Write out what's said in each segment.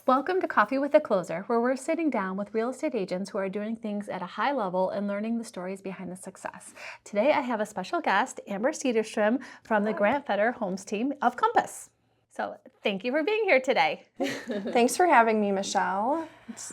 Welcome to Coffee with a Closer, where we're sitting down with real estate agents who are doing things at a high level and learning the stories behind the success. Today, I have a special guest, Amber Sederstrom from the Grant Fetter Homes team of Compass. So thank you for being here today. Thanks for having me, Michelle. It's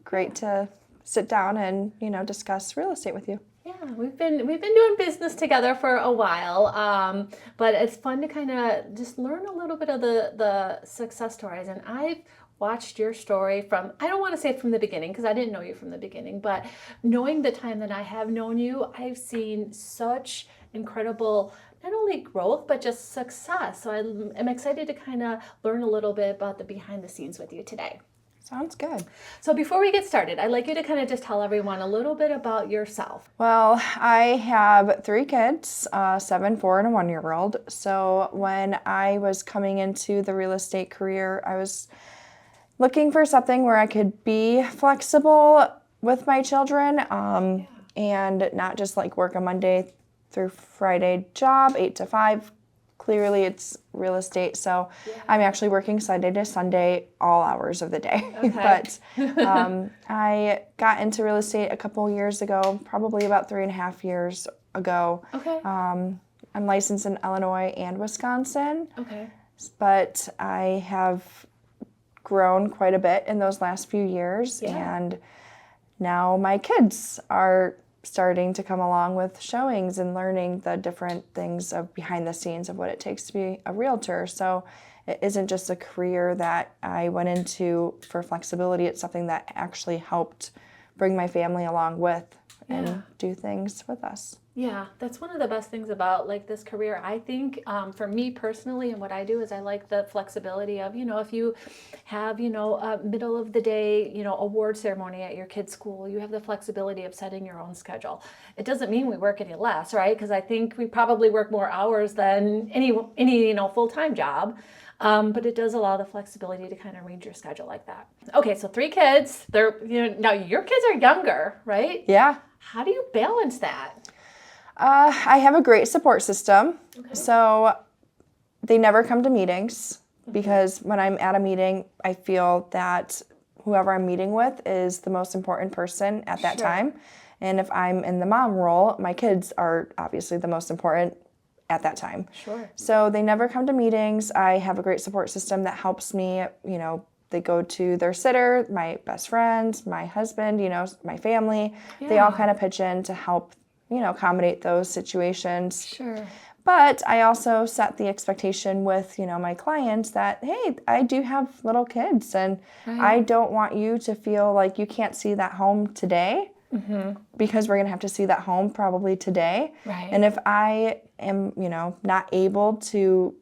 great to sit down and, discuss real estate with you. Yeah, we've been doing business together for a while, but it's fun to kind of just learn a little bit of the success stories. And I've watched your story from, I don't want to say from the beginning because I didn't know you from the beginning, but knowing the time that I have known you, I've seen such incredible, not only growth, but just success. So I'm excited to kind of learn a little bit about the behind the scenes with you today. Sounds good. So before we get started, I'd like you to kind of just tell everyone a little bit about yourself. Well, I have 3 kids, 7, 4, and a 1-year-old. So when I was coming into the real estate career, I was looking for something where I could be flexible with my children and not just like work a Monday through Friday job, 8 to 5. Clearly, it's real estate, so I'm actually working Sunday to Sunday, all hours of the day. Okay. But I got into real estate a couple years ago, probably about 3.5 years ago. Okay. I'm licensed in Illinois and Wisconsin. Okay. But I have grown quite a bit in those last few years, and now my kids are starting to come along with showings and learning the different things of behind the scenes of what it takes to be a realtor. So it isn't just a career that I went into for flexibility. It's something that actually helped bring my family along with and do things with us. Yeah, that's one of the best things about like this career. I think for me personally, and what I do is I like the flexibility of, if you have, a middle of the day, award ceremony at your kid's school, you have the flexibility of setting your own schedule. It doesn't mean we work any less, right? Because I think we probably work more hours than any full-time job. But it does allow the flexibility to kind of read your schedule like that. Okay, so 3 kids. They're, now your kids are younger, right? Yeah. How do you balance that? I have a great support system. Okay. So they never come to meetings because when I'm at a meeting, I feel that whoever I'm meeting with is the most important person at that time. And if I'm in the mom role, my kids are obviously the most important at that time. Sure. So they never come to meetings. I have a great support system that helps me, they go to their sitter, my best friends, my husband, my family. Yeah. They all kind of pitch in to help, accommodate those situations. Sure. But I also set the expectation with, my clients that, hey, I do have little kids and I don't want you to feel like you can't see that home today because we're going to have to see that home probably today. Right. And if I am, not able to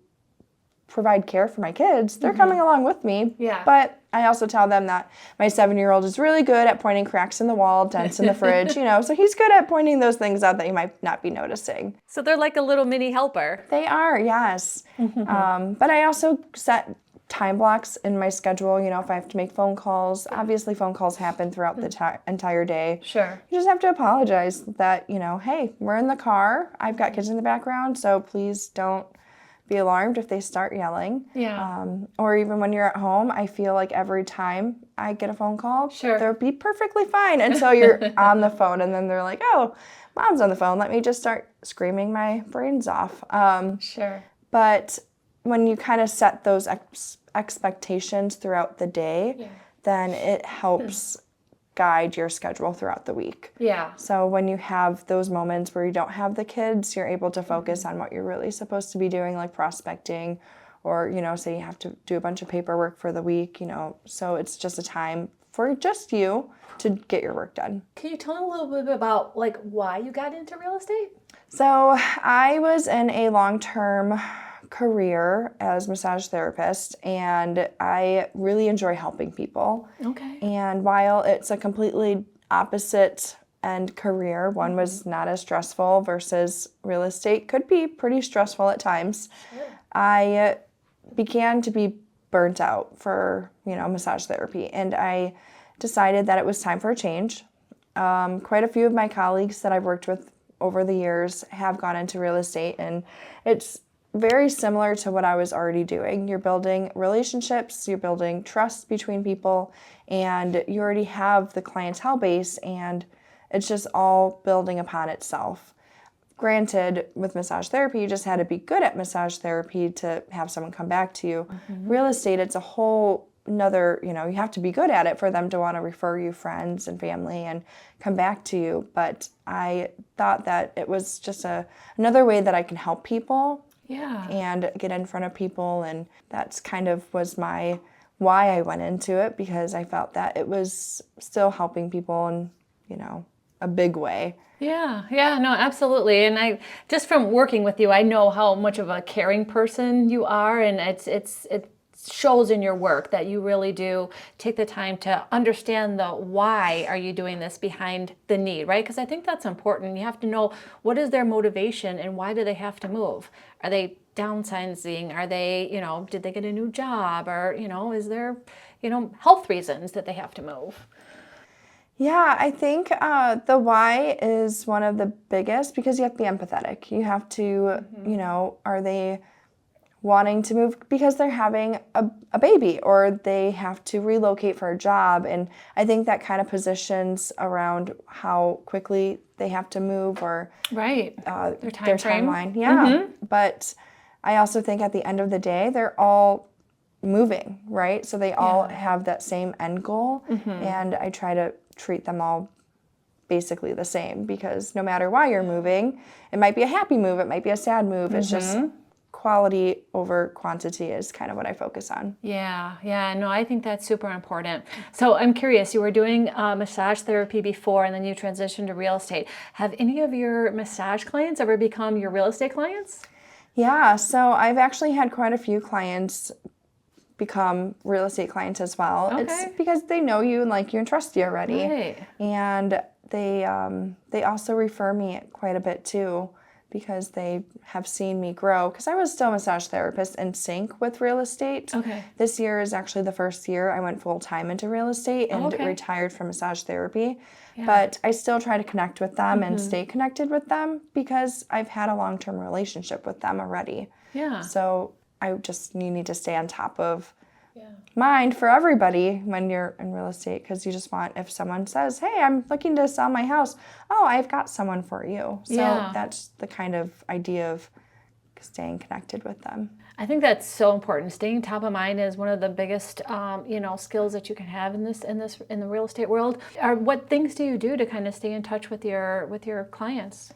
provide care for my kids, they're coming along with me. Yeah. But I also tell them that my 7-year-old is really good at pointing cracks in the wall, dents in the fridge, so he's good at pointing those things out that you might not be noticing. So they're like a little mini helper. They are, yes. But I also set time blocks in my schedule, if I have to make phone calls. Obviously, phone calls happen throughout the entire day. Sure. You just have to apologize that, hey, we're in the car. I've got kids in the background, so please don't be alarmed if they start yelling. Yeah. Or even when you're at home, I feel like every time I get a phone call, they'll be perfectly fine until you're on the phone, and then they're like, oh, mom's on the phone. Let me just start screaming my brains off. Sure. But when you kind of set those expectations throughout the day, then it helps guide your schedule throughout the week. Yeah. So when you have those moments where you don't have the kids, you're able to focus on what you're really supposed to be doing, like prospecting, or, say you have to do a bunch of paperwork for the week, so it's just a time for just you to get your work done. Can you tell me a little bit about like why you got into real estate? So I was in a long-term career as massage therapist, and I really enjoy helping people. Okay. And while it's a completely opposite end career, one was not as stressful versus real estate could be pretty stressful at times. Sure. I began to be burnt out for, massage therapy, and I decided that it was time for a change. Quite a few of my colleagues that I've worked with over the years have gone into real estate, and it's very similar to what I was already doing. You're building relationships, you're building trust between people, and you already have the clientele base, and it's just all building upon itself. Granted, with massage therapy, you just had to be good at massage therapy to have someone come back to you. Real estate, it's a whole another, you have to be good at it for them to want to refer you friends and family and come back to you. But I thought that it was just another way that I can help people and get in front of people. And that's kind of was why I went into it, because I felt that it was still helping people in, a big way. Yeah, no, absolutely. And I just from working with you, I know how much of a caring person you are, and it shows in your work that you really do take the time to understand the why are you doing this behind the need, right? Because I think that's important. You have to know what is their motivation and why do they have to move? Are they downsizing? Are they, did they get a new job? Or, is there, health reasons that they have to move? Yeah, I think the why is one of the biggest, because you have to be empathetic. You have to, are they wanting to move because they're having a baby, or they have to relocate for a job? And I think that kind of positions around how quickly they have to move, or their timeline. Yeah. But I also think at the end of the day, they're all moving, right? So they all have that same end goal. And I try to treat them all basically the same, because no matter why you're moving, it might be a happy move, it might be a sad move. It's just quality over quantity is kind of what I focus on. Yeah, no, I think that's super important. So I'm curious, you were doing massage therapy before, and then you transitioned to real estate. Have any of your massage clients ever become your real estate clients? Yeah, so I've actually had quite a few clients become real estate clients as well. Okay. It's because they know you and like you and trust you already. Right. And they also refer me quite a bit too, because they have seen me grow, because I was still a massage therapist in sync with real estate. Okay. This year is actually the first year I went full-time into real estate and retired from massage therapy. Yeah. But I still try to connect with them and stay connected with them, because I've had a long-term relationship with them already. Yeah. So you need to stay on top of mind for everybody when you're in real estate, because you just want, if someone says, hey, I'm looking to sell my house, oh, I've got someone for you. So that's the kind of idea of staying connected with them. I think that's so important. Staying top of mind is one of the biggest, skills that you can have in the real estate world. What things do you do to kind of stay in touch with your clients?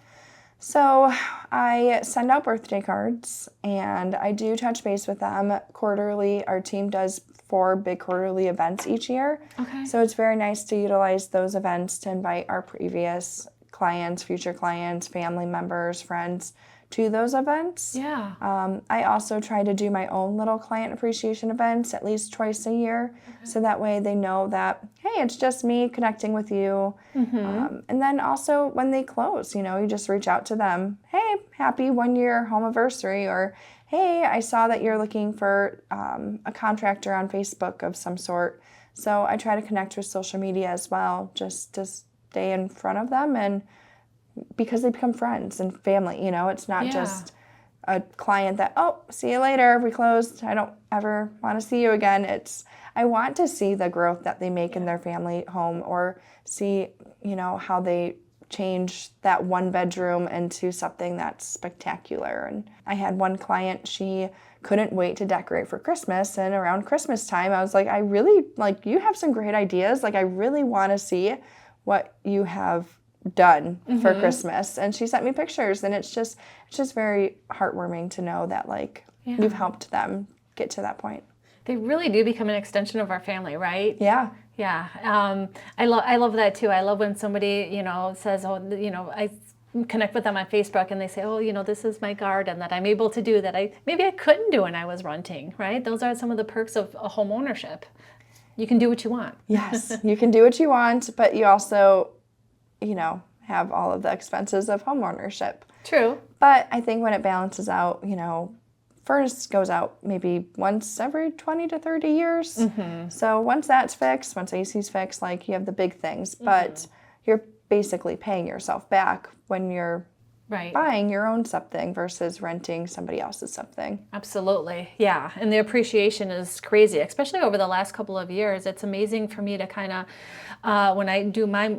So I send out birthday cards, and I do touch base with them quarterly. Our team does 4 big quarterly events each year. Okay. So it's very nice to utilize those events to invite our previous clients, future clients, family members, friends to those events. Yeah. I also try to do my own little client appreciation events at least twice a year. Okay. So that way they know that, hey, it's just me connecting with you. And then also when they close, you just reach out to them. Hey, happy 1-year home anniversary, or hey, I saw that you're looking for a contractor on Facebook of some sort. So I try to connect with social media as well, just to stay in front of them, and because they become friends and family. It's not just a client that, oh, see you later, we closed, I don't ever want to see you again. I want to see the growth that they make in their family home, or see, how they change that 1 bedroom into something that's spectacular. And I had one client, she couldn't wait to decorate for Christmas, and around Christmas time, I was like, I really, you have some great ideas. I really want to see what you have done for Christmas. And she sent me pictures, and it's just very heartwarming to know that you've helped them get to that point. They really do become an extension of our family, right? Yeah. I love that too. I love when somebody says, oh, I connect with them on Facebook, and they say, oh, this is my garden that I'm able to do that maybe I couldn't do when I was renting, right? Those are some of the perks of a home ownership. You can do what you want. Yes, you can do what you want, but you also have all of the expenses of home ownership. True. But I think when it balances out, furnace goes out maybe once every 20 to 30 years. So once that's fixed, once AC's fixed, you have the big things, but you're basically paying yourself back when you're buying your own something versus renting somebody else's something. Absolutely. Yeah. And the appreciation is crazy, especially over the last couple of years. It's amazing for me to kind of, when I do my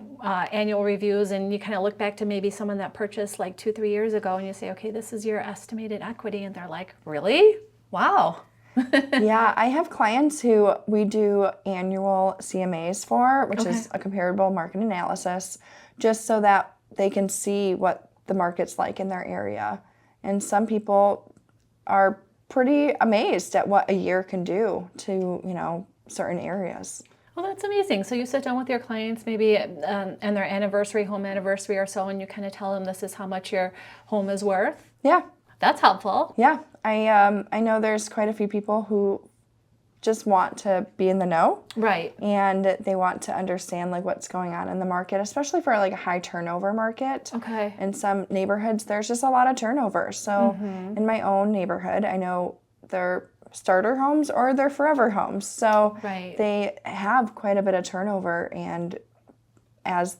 annual reviews and you kind of look back to maybe someone that purchased like 2-3 years ago and you say, okay, this is your estimated equity. And they're like, really? Wow. Yeah, I have clients who we do annual CMAs for, which is a comparable market analysis, just so that they can see what the market's like in their area. And some people are pretty amazed at what a year can do to, certain areas. Well, that's amazing. So you sit down with your clients maybe and their anniversary, home anniversary or so, and you kind of tell them this is how much your home is worth? Yeah. That's helpful. Yeah. I know there's quite a few people who just want to be in the know. Right. And they want to understand like what's going on in the market, especially for like a high turnover market. Okay. In some neighborhoods, there's just a lot of turnover. So in my own neighborhood, I know they're starter homes or they're forever homes. So they have quite a bit of turnover. And as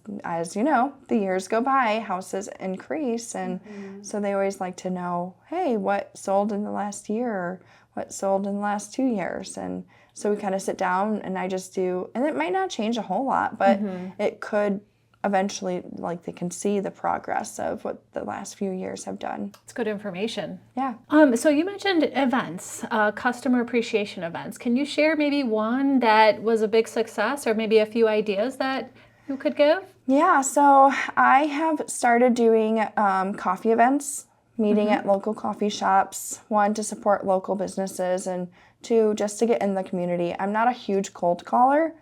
you know, the years go by, houses increase. And so they always like to know, hey, what sold in the last year? Or what sold in the last 2 years. And so we kind of sit down and I just do, and it might not change a whole lot, but it could eventually, like they can see the progress of what the last few years have done. It's good information. Yeah. So you mentioned events, customer appreciation events. Can you share maybe one that was a big success or maybe a few ideas that you could give? Yeah, so I have started doing coffee events, meeting at local coffee shops, one, to support local businesses, and two, just to get in the community. I'm not a huge cold caller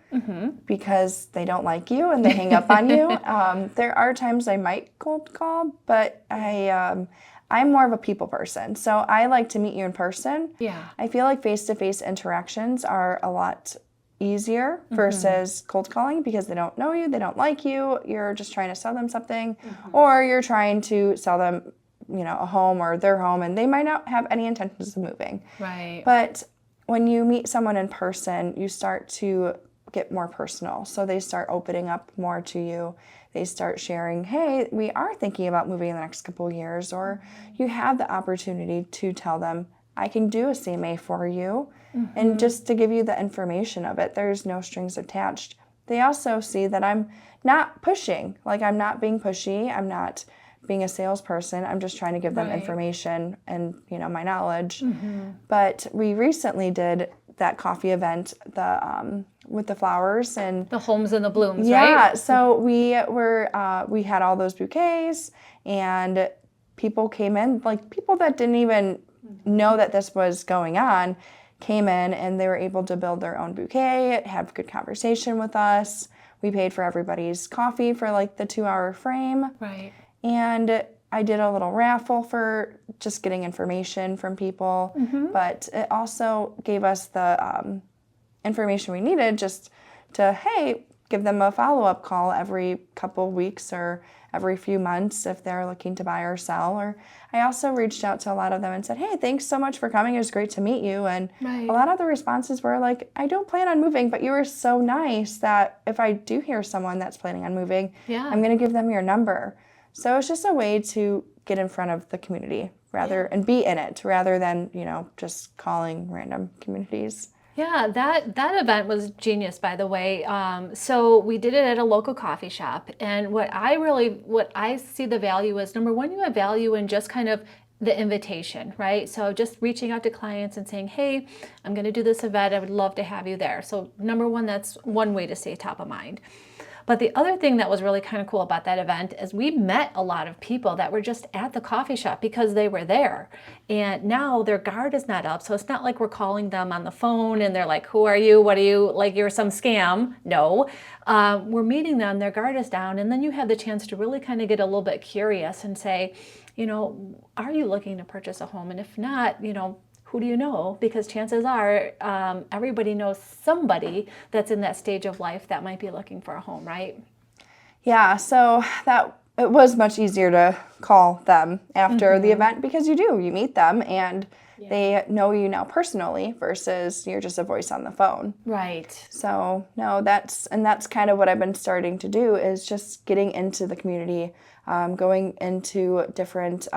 because they don't like you and they hang up on you. There are times I might cold call, but I'm more of a people person. So I like to meet you in person. Yeah. I feel like face-to-face interactions are a lot easier versus cold calling because they don't know you, they don't like you, you're just trying to sell them something, or you're trying to sell them a home or their home, and they might not have any intentions of moving. Right. But when you meet someone in person, you start to get more personal. So they start opening up more to you. They start sharing, hey, we are thinking about moving in the next couple of years, or you have the opportunity to tell them, I can do a CMA for you, and just to give you the information of it. There's no strings attached. They also see that I'm not pushing, like I'm not being pushy, I'm not being a salesperson. I'm just trying to give them information and, my knowledge. But we recently did that coffee event, with the flowers and the homes and the blooms, right? right? Yeah. So we had all those bouquets and people came in, like people that didn't even know that this was going on came in and they were able to build their own bouquet, have good conversation with us. We paid for everybody's coffee for like the 2-hour frame. Right. And I did a little raffle for just getting information from people, but it also gave us the information we needed just to, hey, give them a follow-up call every couple weeks or every few months if they're looking to buy or sell. Or I also reached out to a lot of them and said, hey, thanks so much for coming. It was great to meet you. And a lot of the responses were like, I don't plan on moving, but you were so nice that if I do hear someone that's planning on moving, I'm going to give them your number. So it's just a way to get in front of the community and be in it rather than, just calling random communities. Yeah, that event was genius, by the way. So we did it at a local coffee shop. And what I see the value is, number one, you have value in just kind of the invitation, right? So just reaching out to clients and saying, hey, I'm going to do this event. I would love to have you there. So number one, that's one way to stay top of mind. But the other thing that was really kind of cool about that event is we met a lot of people that were just at the coffee shop because they were there. And now their guard is not up. So it's not like we're calling them on the phone and they're like, who are you? What are you? Like you're some scam. No. We're meeting them. Their guard is down. And then you have the chance to really kind of get a little bit curious and say, are you looking to purchase a home? And if not, who do you know? Because chances are everybody knows somebody that's in that stage of life that might be looking for a home, right? Yeah, so that it was much easier to call them after the event because you meet them and they know you now personally versus you're just a voice on the phone. Right. So no, that's kind of what I've been starting to do is just getting into the community, going into different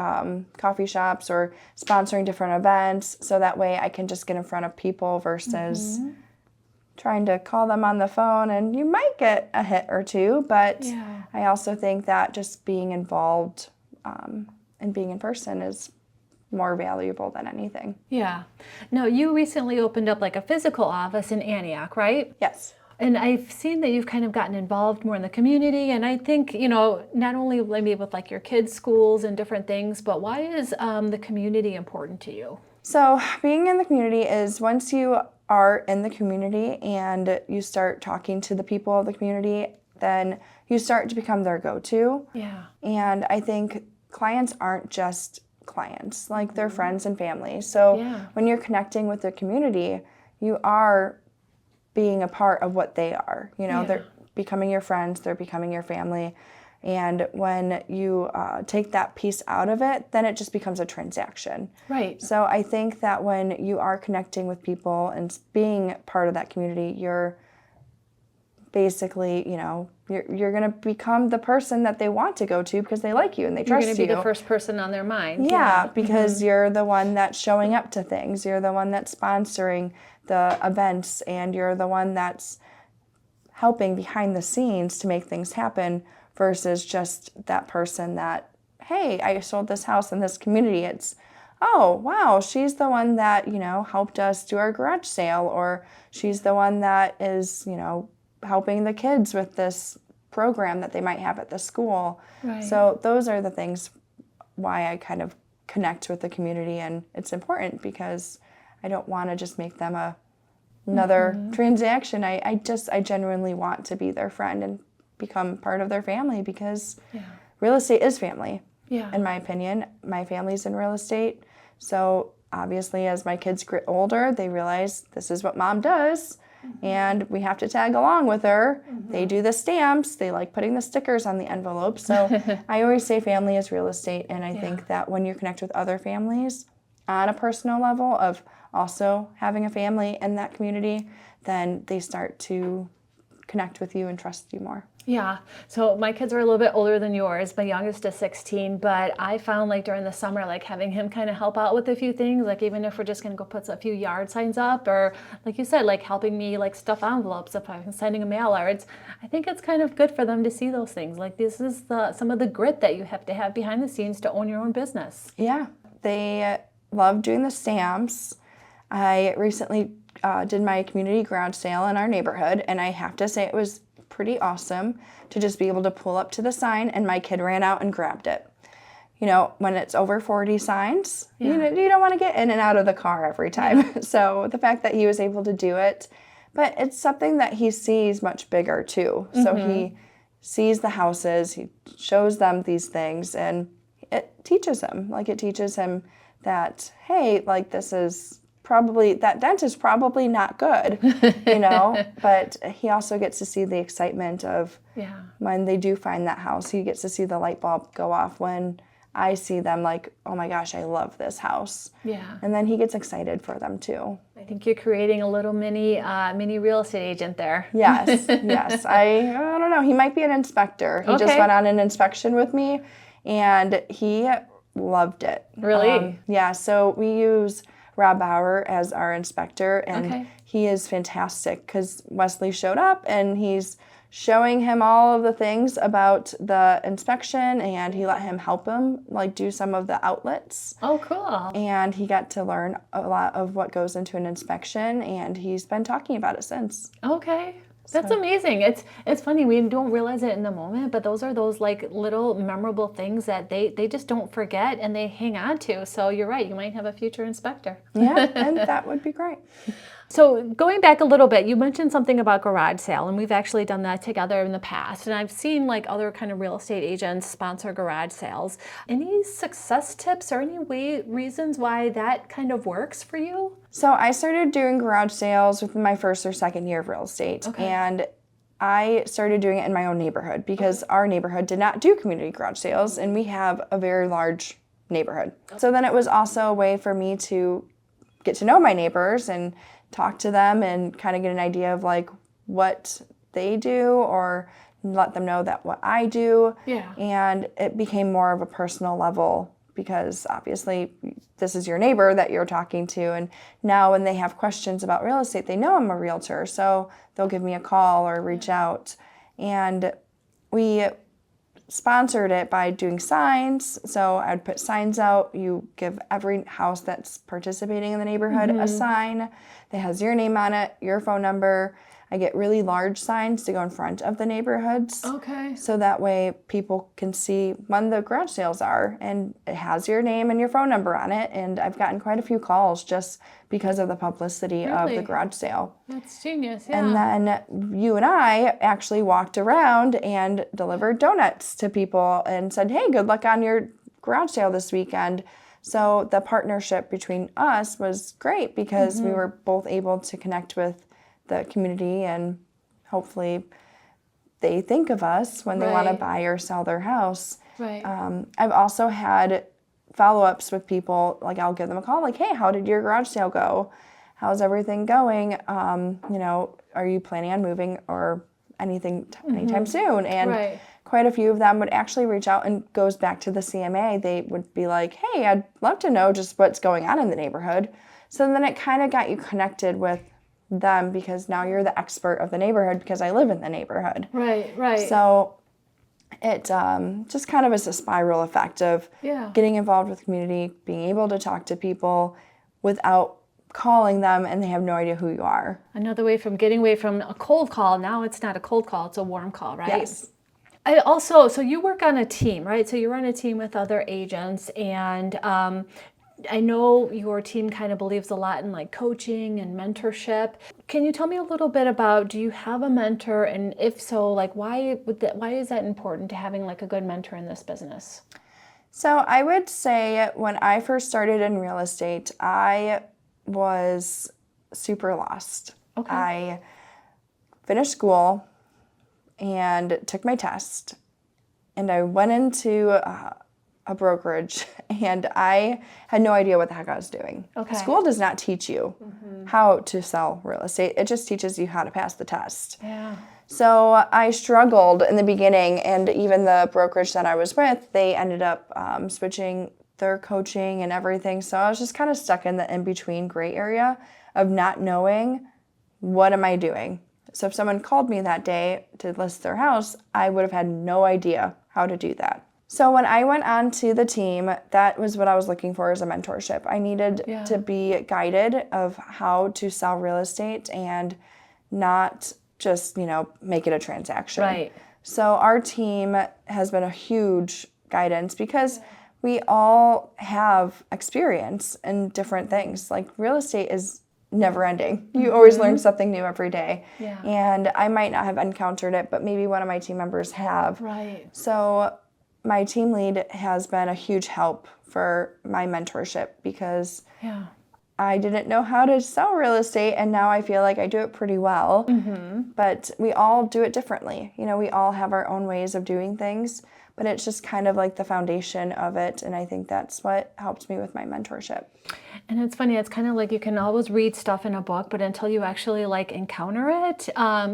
coffee shops or sponsoring different events so that way I can just get in front of people versus trying to call them on the phone, and you might get a hit or two, but I also think that just being involved and being in person is more valuable than anything. Yeah. Now, you recently opened up like a physical office in Antioch, right? Yes. And I've seen that you've kind of gotten involved more in the community, and I think, not only maybe with like your kids' schools and different things, but why is the community important to you? So being in the community is once you are in the community and you start talking to the people of the community, then you start to become their go-to. Yeah. And I think clients aren't just clients, like they're friends and family. So when you're connecting with the community, you are being a part of what they are. They're becoming your friends, they're becoming your family. And when you take that piece out of it, then it just becomes a transaction. Right. So I think that when you are connecting with people and being part of that community, you're basically, you're going to become the person that they want to go to because they like you and they trust you. You're going to be the first person on their mind. Yeah, because you're the one that's showing up to things. You're the one that's sponsoring the events, and you're the one that's helping behind the scenes to make things happen versus just that person that, hey, I sold this house in this community. It's, oh, wow, she's the one that, helped us do our garage sale, or she's the one that is, helping the kids with this program that they might have at the school. Right. So those are the things why I kind of connect with the community, and it's important because I don't want to just make them another transaction. I genuinely want to be their friend and become part of their family because real estate is family. Yeah. In my opinion, my family's in real estate. So obviously as my kids get older, they realize this is what mom does. And we have to tag along with her. They do the stamps. They like putting the stickers on the envelope. So I always say family is real estate. And I think that when you connect with other families on a personal level of also having a family in that community, then they start to connect with you and trust you more. Yeah. So my kids are a little bit older than yours. My youngest is 16, but I found like during the summer, like having him kind of help out with a few things, like even if we're just going to go put a few yard signs up, or like you said, like helping me like stuff envelopes if I'm sending a mailer. I think it's kind of good for them to see those things. Like this is some of the grit that you have to have behind the scenes to own your own business. Yeah. They love doing the stamps. I recently did my community garage sale in our neighborhood, and I have to say it was pretty awesome to just be able to pull up to the sign, and my kid ran out and grabbed it. When it's over 40 signs, you don't want to get in and out of the car every time. So the fact that he was able to do it, but it's something that he sees much bigger too. So he sees the houses, he shows them these things, and it teaches him. Like it teaches him that, hey, like this is probably, that dent is probably not good, but he also gets to see the excitement of when they do find that house. He gets to see the light bulb go off when I see them like, oh my gosh, I love this house. Yeah. And then he gets excited for them too. I think you're creating a little mini real estate agent there. Yes, yes. I don't know. He might be an inspector. He just went on an inspection with me, and he loved it. Really? Yeah, so we use Rob Bauer as our inspector, and he is fantastic because Wesley showed up and he's showing him all of the things about the inspection, and he let him help him like do some of the outlets. Oh, cool. And he got to learn a lot of what goes into an inspection, and he's been talking about it since. Okay. That's amazing. It's funny, we don't realize it in the moment, but those are those like little memorable things that they just don't forget and they hang on to. So you're right, you might have a future inspector. Yeah, and that would be great. So going back a little bit, you mentioned something about garage sale, and we've actually done that together in the past. And I've seen like other kind of real estate agents sponsor garage sales. Any success tips or any reasons why that kind of works for you? So I started doing garage sales within my first or second year of real estate. And I started doing it in my own neighborhood because our neighborhood did not do community garage sales, and we have a very large neighborhood. So then it was also a way for me to get to know my neighbors and talk to them and kind of get an idea of like what they do, or let them know that what I do. Yeah. And it became more of a personal level because obviously this is your neighbor that you're talking to. And now when they have questions about real estate, they know I'm a realtor. So they'll give me a call or reach out. And we sponsored it by doing signs. So I'd put signs out. You give every house that's participating in the neighborhood a sign that has your name on it, your phone number. I get really large signs to go in front of the neighborhoods. Okay. So that way people can see when the garage sales are, and it has your name and your phone number on it. And I've gotten quite a few calls just because of the publicity of the garage sale. That's genius, yeah. And then you and I actually walked around and delivered donuts to people and said, hey, good luck on your garage sale this weekend. So the partnership between us was great because we were both able to connect with the community, and hopefully they think of us when they want to buy or sell their house. Right. I've also had follow-ups with people, like I'll give them a call, like, hey, how did your garage sale go? How's everything going? Are you planning on moving or anything anytime soon? And quite a few of them would actually reach out, and goes back to the CMA. They would be like, hey, I'd love to know just what's going on in the neighborhood. So then it kind of got you connected with them because now you're the expert of the neighborhood because I live in the neighborhood. Right. So it just kind of is a spiral effect of getting involved with the community, being able to talk to people without calling them and they have no idea who you are. Another way from getting away from a cold call, now it's not a cold call, it's a warm call, right? Yes. So you work on a team, right? So you run a team with other agents, and I know your team kind of believes a lot in like coaching and mentorship. Can you tell me a little bit about, do you have a mentor? And if so, like why is that important to having like a good mentor in this business? So I would say when I first started in real estate, I was super lost. Okay. I finished school and took my test, and I went into a brokerage, and I had no idea what the heck I was doing. Okay. School does not teach you how to sell real estate. It just teaches you how to pass the test. Yeah. So I struggled in the beginning, and even the brokerage that I was with, they ended up switching their coaching and everything. So I was just kind of stuck in the in-between gray area of not knowing what am I doing. So if someone called me that day to list their house, I would have had no idea how to do that. So when I went on to the team, that was what I was looking for as a mentorship. I needed to be guided of how to sell real estate and not just, make it a transaction. Right. So our team has been a huge guidance because we all have experience in different things. Like real estate is never ending. You always learn something new every day. Yeah. And I might not have encountered it, but maybe one of my team members have. Right. So my team lead has been a huge help for my mentorship because I didn't know how to sell real estate, and now I feel like I do it pretty well. But we all do it differently. We all have our own ways of doing things, but it's just kind of like the foundation of it, and I think that's what helped me with my mentorship. And it's funny, it's kind of like you can always read stuff in a book, but until you actually like encounter it,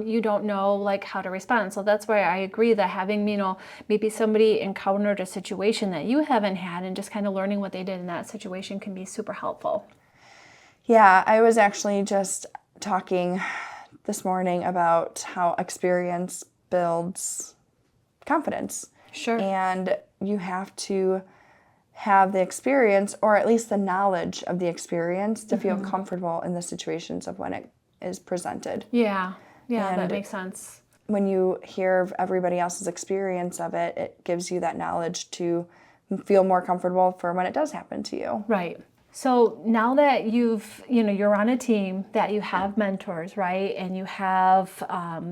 you don't know like how to respond. So that's why I agree that having, maybe somebody encountered a situation that you haven't had and just kind of learning what they did in that situation can be super helpful. Yeah, I was actually just talking this morning about how experience builds confidence. Sure. And you have to have the experience, or at least the knowledge of the experience, to feel comfortable in the situations of when it is presented. Yeah, And that makes sense. when you hear of everybody else's experience of it, it gives you that knowledge to feel more comfortable for when it does happen to you. Right. So now that you're on a team, that you have mentors, right? And you have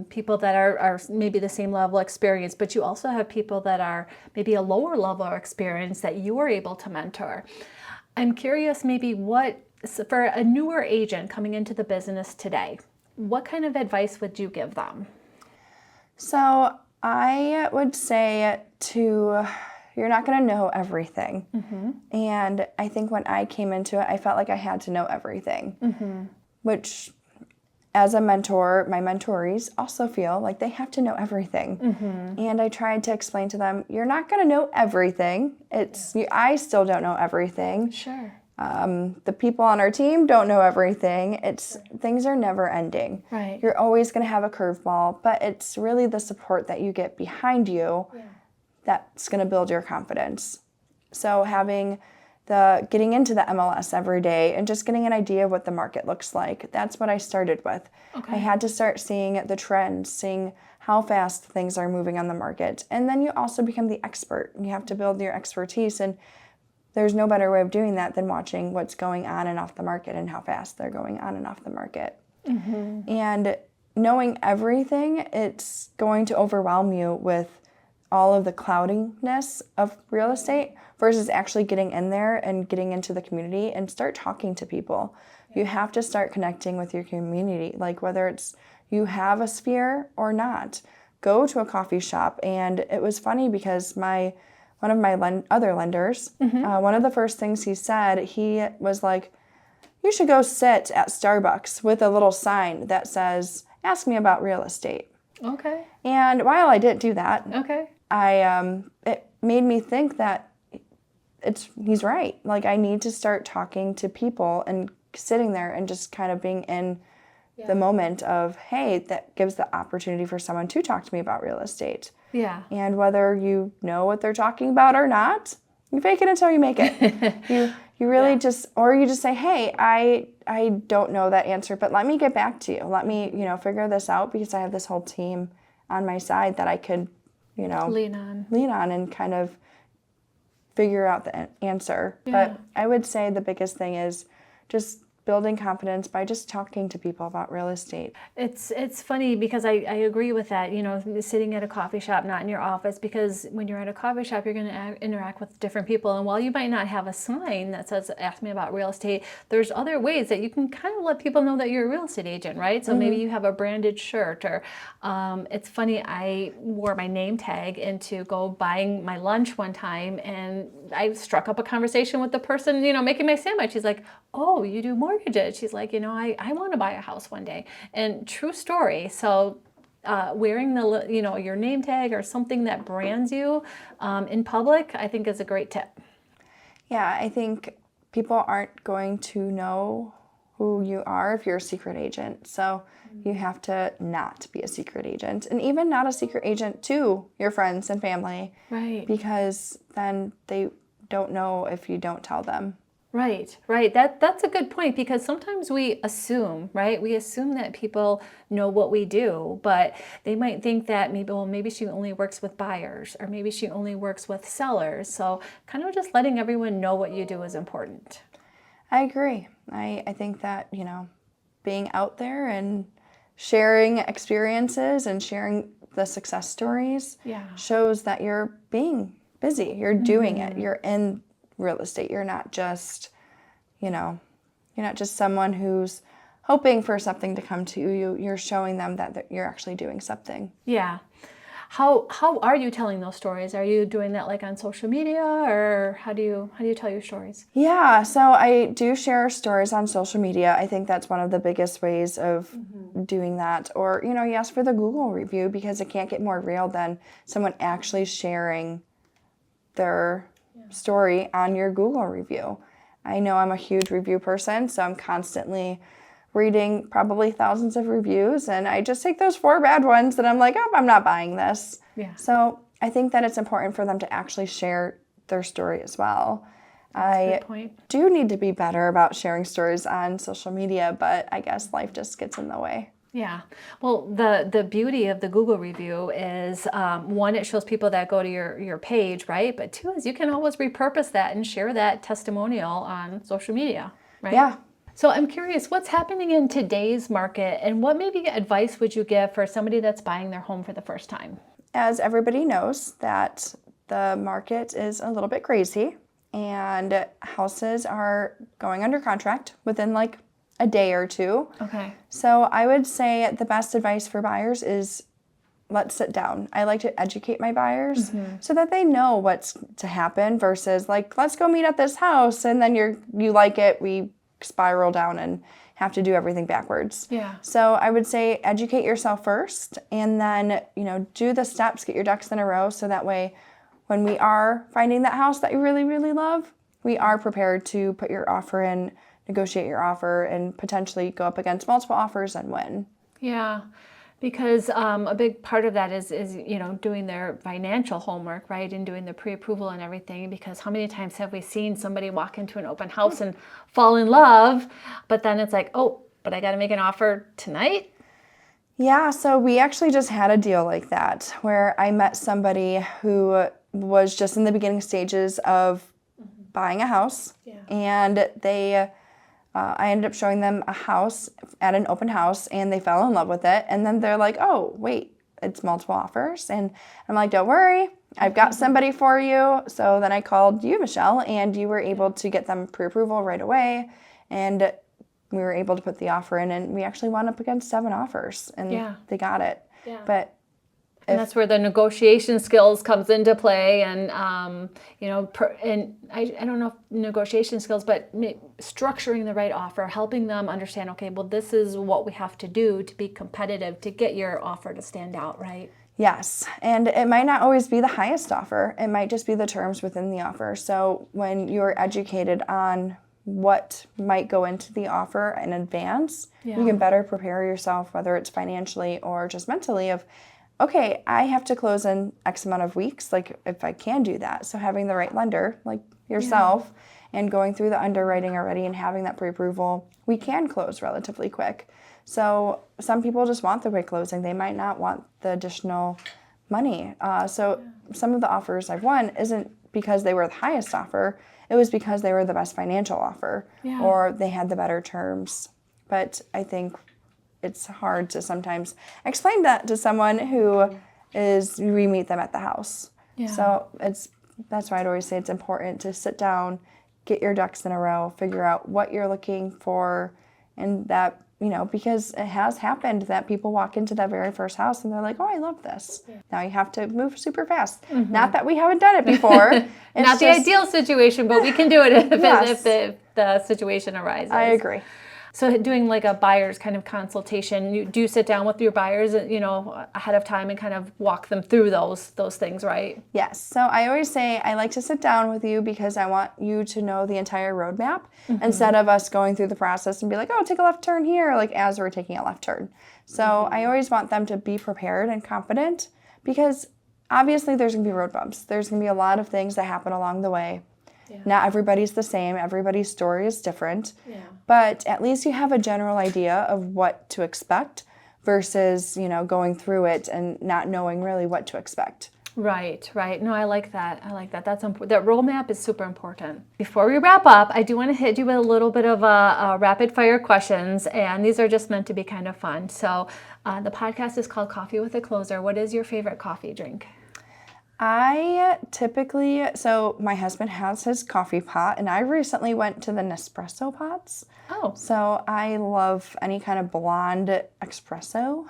people that are maybe the same level of experience, but you also have people that are maybe a lower level of experience that you are able to mentor. I'm curious maybe for a newer agent coming into the business today, what kind of advice would you give them? So I would say you're not going to know everything. And I think when I came into it, I felt like I had to know everything, which as a mentor, my mentorees also feel like they have to know everything. And I tried to explain to them, you're not going to know everything. I still don't know everything. Sure. The people on our team don't know everything. Things are never ending. Right. You're always going to have a curveball, but it's really the support that you get behind you that's going to build your confidence. So getting into the MLS every day and just getting an idea of what the market looks like, that's what I started with. Okay. I had to start seeing the trends, seeing how fast things are moving on the market. And then you also become the expert. You have to build your expertise, and there's no better way of doing that than watching what's going on and off the market and how fast they're going on and off the market. And knowing everything, it's going to overwhelm you with all of the cloudiness of real estate versus actually getting in there and getting into the community and start talking to people. You have to start connecting with your community, like whether it's you have a sphere or not. Go to a coffee shop. And it was funny because one of my other lenders, one of the first things he said, he was like, you should go sit at Starbucks with a little sign that says, ask me about real estate. Okay. And while I didn't do that, Okay. It made me think that he's right. Like, I need to start talking to people and sitting there and just kind of being in the moment of, hey, that gives the opportunity for someone to talk to me about real estate. Yeah. And whether you know what they're talking about or not, you fake it until you make it. You really or you just say, hey, I don't know that answer, but let me get back to you. Let me, figure this out because I have this whole team on my side that I could, lean on and kind of figure out the answer. Yeah. But I would say the biggest thing is just building confidence by just talking to people about real estate. It's funny because I agree with that, sitting at a coffee shop, not in your office, because when you're at a coffee shop, you're going to interact with different people. And while you might not have a sign that says, ask me about real estate, there's other ways that you can kind of let people know that you're a real estate agent, right? So maybe you have a branded shirt or it's funny, I wore my name tag into go buying my lunch one time and I struck up a conversation with the person, making my sandwich. He's like, oh, you do mortgages. She's like, I want to buy a house one day. And true story. So wearing your name tag or something that brands you in public, I think is a great tip. Yeah, I think people aren't going to know who you are if you're a secret agent. So you have to not be a secret agent, and even not a secret agent to your friends and family. Right. Because then they don't know if you don't tell them. Right. That's a good point, because sometimes we assume, right? We assume that people know what we do, but they might think that maybe she only works with buyers, or maybe she only works with sellers. So kind of just letting everyone know what you do is important. I agree. I think that, being out there and sharing experiences and sharing the success stories shows that you're being busy. You're doing it. You're in real estate. You're not just, someone who's hoping for something to come to you. You're showing them that you're actually doing something. Yeah. How are you telling those stories? Are you doing that like on social media, or how do you tell your stories? Yeah, so I do share stories on social media. I think that's one of the biggest ways of doing that. Or, you ask for the Google review, because it can't get more real than someone actually sharing their story on your Google review. I know I'm a huge review person, so I'm constantly reading probably thousands of reviews, and I just take those 4 bad ones and I'm like, oh, I'm not buying this. Yeah. So I think that it's important for them to actually share their story as well. That's a good point. Do need to be better about sharing stories on social media, but I guess life just gets in the way. Yeah. Well, the beauty of the Google review is, one, it shows people that go to your page, right? But 2 is you can always repurpose that and share that testimonial on social media, right? Yeah. So I'm curious, what's happening in today's market, and what maybe advice would you give for somebody that's buying their home for the first time? As everybody knows, that the market is a little bit crazy, and houses are going under contract within like a day or 2. Okay. So I would say the best advice for buyers is let's sit down. I like to educate my buyers so that they know what's to happen versus like, let's go meet at this house, and then you like it, we spiral down and have to do everything backwards. Yeah. So I would say educate yourself first, and then, do the steps, get your ducks in a row, so that way when we are finding that house that you really, really love, we are prepared to put your offer in, negotiate your offer, and potentially go up against multiple offers and win. Yeah. Because a big part of that is doing their financial homework, right, and doing the pre-approval and everything. Because how many times have we seen somebody walk into an open house and fall in love, but then it's like, oh, but I got to make an offer tonight? Yeah, so we actually just had a deal like that where I met somebody who was just in the beginning stages of buying a house, and I ended up showing them a house at an open house, and they fell in love with it. And then they're like, oh, wait, it's multiple offers. And I'm like, don't worry, I've got somebody for you. So then I called you, Michelle, and you were able to get them pre-approval right away. And we were able to put the offer in, and we actually wound up against 7 offers, and they got it. Yeah. But and that's where the negotiation skills comes into play, and and I don't know if negotiation skills, but structuring the right offer, helping them understand, okay, well, this is what we have to do to be competitive to get your offer to stand out, right? Yes, and it might not always be the highest offer. It might just be the terms within the offer. So when you're educated on what might go into the offer in advance, you can better prepare yourself, whether it's financially or just mentally, of okay, I have to close in X amount of weeks, like if I can do that. So having the right lender, like yourself, and going through the underwriting already and having that pre-approval, we can close relatively quick. So some people just want the quick closing. They might not want the additional money. So some of the offers I've won isn't because they were the highest offer. It was because they were the best financial offer or they had the better terms. But I think it's hard to sometimes explain that to someone who we meet them at the house. Yeah. So that's why I'd always say it's important to sit down, get your ducks in a row, figure out what you're looking for, and that, because it has happened that people walk into that very first house and they're like, oh, I love this. Yeah. Now you have to move super fast. Not that we haven't done it before. Not the ideal situation, but we can do it if the situation arises. I agree. So doing like a buyer's kind of consultation, you do sit down with your buyers, ahead of time and kind of walk them through those things, right? Yes. So I always say I like to sit down with you because I want you to know the entire roadmap instead of us going through the process and be like, oh, take a left turn here, like as we're taking a left turn. So I always want them to be prepared and confident because obviously there's going to be road bumps. There's going to be a lot of things that happen along the way. Yeah. Not everybody's the same. Everybody's story is different. Yeah. But at least you have a general idea of what to expect versus, going through it and not knowing really what to expect. Right. No, I like that. That's important. That roadmap is super important. Before we wrap up, I do want to hit you with a little bit of a rapid fire questions, and these are just meant to be kind of fun. So the podcast is called Coffee with a Closer. What is your favorite coffee drink? So my husband has his coffee pot, and I recently went to the Nespresso pots. Oh. So I love any kind of blonde espresso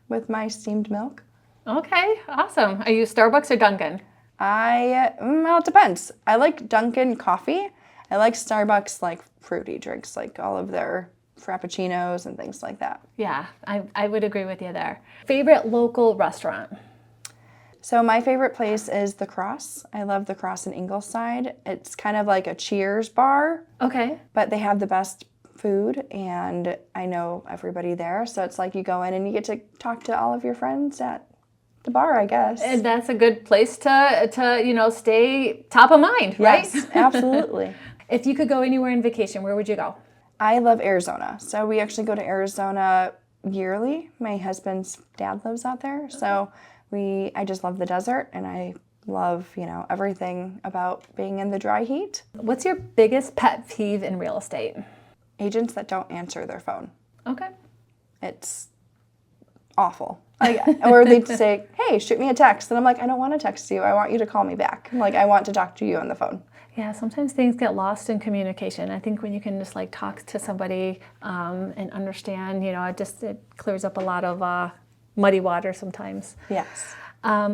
with my steamed milk. Okay, awesome. Are you Starbucks or Dunkin'? Well, it depends. I like Dunkin' coffee. I like Starbucks, like fruity drinks, like all of their frappuccinos and things like that. Yeah, I would agree with you there. Favorite local restaurant? So my favorite place is The Cross. I love The Cross in Ingleside. It's kind of like a Cheers bar. Okay. But they have the best food, and I know everybody there. So it's like you go in and you get to talk to all of your friends at the bar, I guess. And that's a good place to stay top of mind, right? Yes, absolutely. If you could go anywhere on vacation, where would you go? I love Arizona. So we actually go to Arizona yearly. My husband's dad lives out there. So I just love the desert, and I love, everything about being in the dry heat. What's your biggest pet peeve in real estate? Agents that don't answer their phone. Okay. It's awful. Or they'd say, hey, shoot me a text. And I'm like, I don't want to text you. I want you to call me back. I want to talk to you on the phone. Yeah, sometimes things get lost in communication. I think when you can just talk to somebody and understand, it clears up a lot of muddy water sometimes. Yes.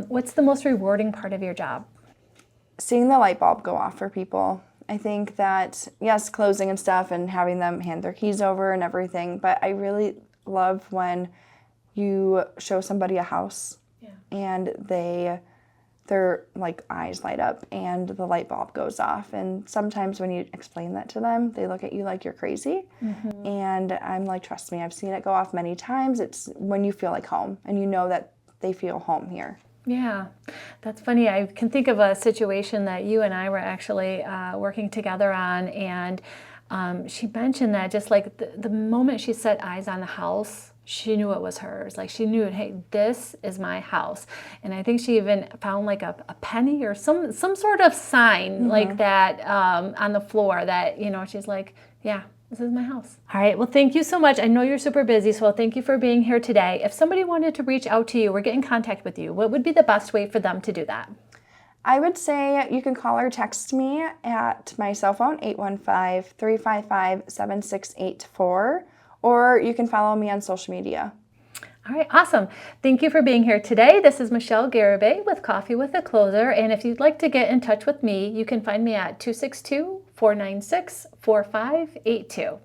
What's the most rewarding part of your job? Seeing the light bulb go off for people. I think that, yes, closing and stuff and having them hand their keys over and everything, but I really love when you show somebody a house and their like eyes light up and the light bulb goes off. And sometimes when you explain that to them, they look at you like you're crazy. And I'm like, trust me, I've seen it go off many times. It's when you feel like home and you know that they feel home here. Yeah, that's funny. I can think of a situation that you and I were actually working together on, and she mentioned that just like the moment she set eyes on the house, she knew it was hers. Like she knew, hey, this is my house. And I think she even found like a penny or some sort of sign like that on the floor that, you know, she's like, yeah, this is my house. All right. Well, thank you so much. I know you're super busy, so thank you for being here today. If somebody wanted to reach out to you or get in contact with you, what would be the best way for them to do that? I would say you can call or text me at my cell phone, 815-355-7684, or you can follow me on social media. All right, awesome. Thank you for being here today. This is Michelle Garibay with Coffee with a Closer, and if you'd like to get in touch with me, you can find me at 262-496-4582.